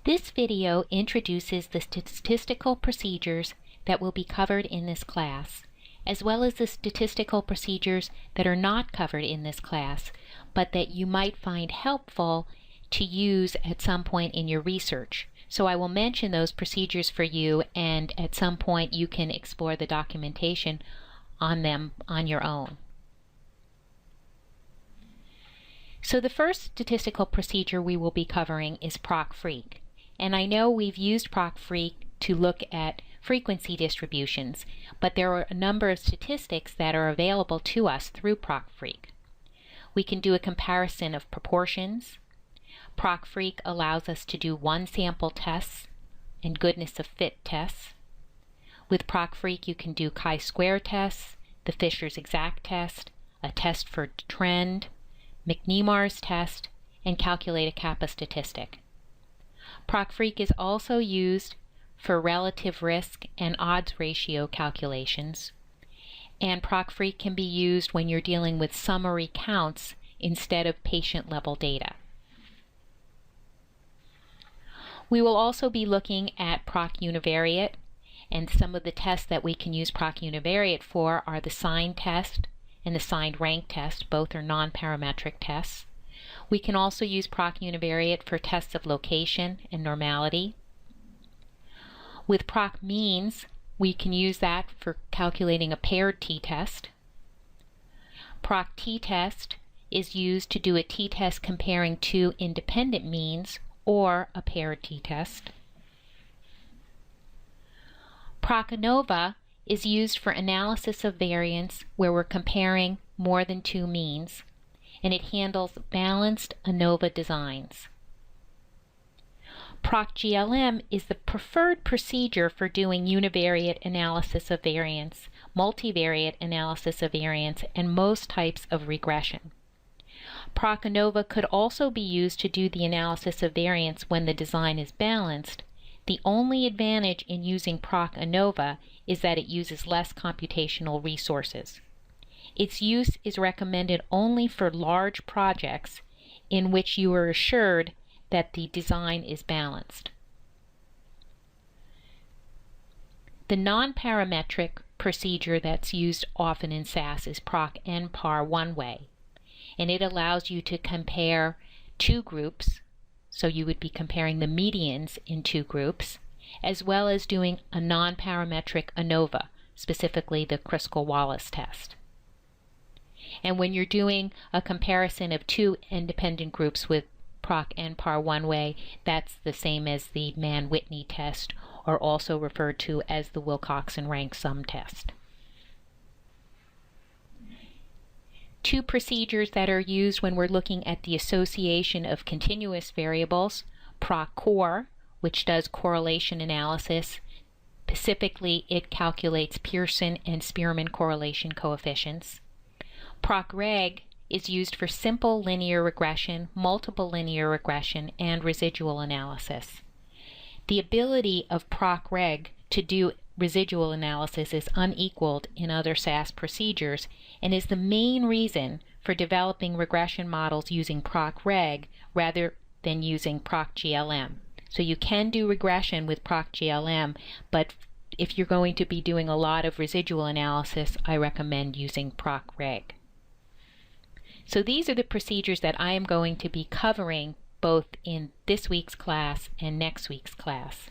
This video introduces the statistical procedures that will be covered in this class, as well as the statistical procedures that are not covered in this class, but that you might find helpful to use at some point in your research. So I will mention those procedures for you, and at some point you can explore the documentation on them on your own. So the first statistical procedure we will be covering is Proc Freq. And I know we've used Proc Freq to look at frequency distributions, but there are a number of statistics that are available to us through Proc Freq. We can do a comparison of proportions. Proc Freq allows us to do one sample tests and goodness of fit tests. With Proc Freq you can do chi-square tests, the Fisher's exact test, a test for trend, McNemar's test, and calculate a kappa statistic. Proc Freq is also used for relative risk and odds ratio calculations, and Proc Freq can be used when you're dealing with summary counts instead of patient-level data. We will also be looking at Proc Univariate, and some of the tests that we can use Proc Univariate for are the signed test and the signed rank test. Both are non-parametric tests. We can also use Proc Univariate for tests of location and normality. With Proc Means, we can use that for calculating a paired t-test. Proc t-test is used to do a t-test comparing two independent means or a paired t-test. Proc ANOVA is used for analysis of variance where we're comparing more than two means, and it handles balanced ANOVA designs. Proc GLM is the preferred procedure for doing univariate analysis of variance, multivariate analysis of variance, and most types of regression. Proc ANOVA could also be used to do the analysis of variance when the design is balanced. The only advantage in using Proc ANOVA is that it uses less computational resources. Its use is recommended only for large projects in which you are assured that the design is balanced. The non-parametric procedure that's used often in SAS is Proc NPAR one-way, and it allows you to compare two groups, so you would be comparing the medians in two groups, as well as doing a non-parametric ANOVA, specifically the Kruskal-Wallis test. And when you're doing a comparison of two independent groups with Proc NPAR one-way, that's the same as the Mann-Whitney test, or also referred to as the Wilcoxon rank sum test. Two procedures that are used when we're looking at the association of continuous variables: Proc Core, which does correlation analysis. Specifically, it calculates Pearson and Spearman correlation coefficients. Proc Reg is used for simple linear regression, multiple linear regression, and residual analysis. The ability of Proc Reg to do residual analysis is unequaled in other SAS procedures and is the main reason for developing regression models using Proc Reg rather than using Proc GLM. So you can do regression with Proc GLM, but if you're going to be doing a lot of residual analysis, I recommend using Proc Reg. So these are the procedures that I am going to be covering both in this week's class and next week's class.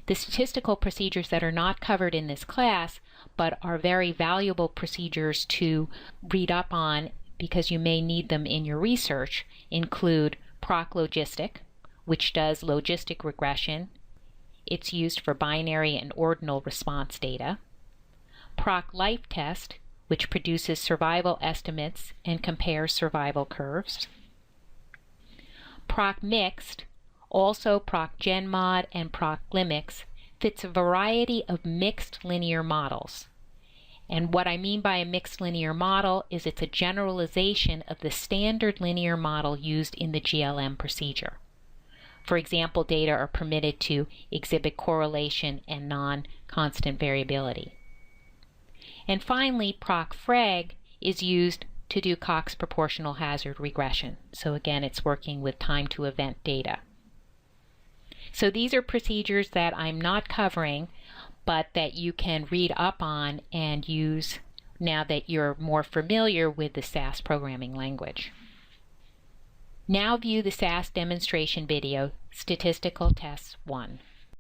The statistical procedures that are not covered in this class but are very valuable procedures to read up on because you may need them in your research include Proc Logistic, which does logistic regression. It's used for binary and ordinal response data. Proc Life Test, which produces survival estimates and compares survival curves. Proc Mixed, also Proc GenMod and Proc Limix, fits a variety of mixed linear models. And what I mean by a mixed linear model is it's a generalization of the standard linear model used in the GLM procedure. For example, data are permitted to exhibit correlation and non-constant variability. And finally, Proc Freg is used to do Cox proportional hazard regression. So again, it's working with time to event data. So these are procedures that I'm not covering, but that you can read up on and use now that you're more familiar with the SAS programming language. Now view the SAS demonstration video, Statistical Tests 1.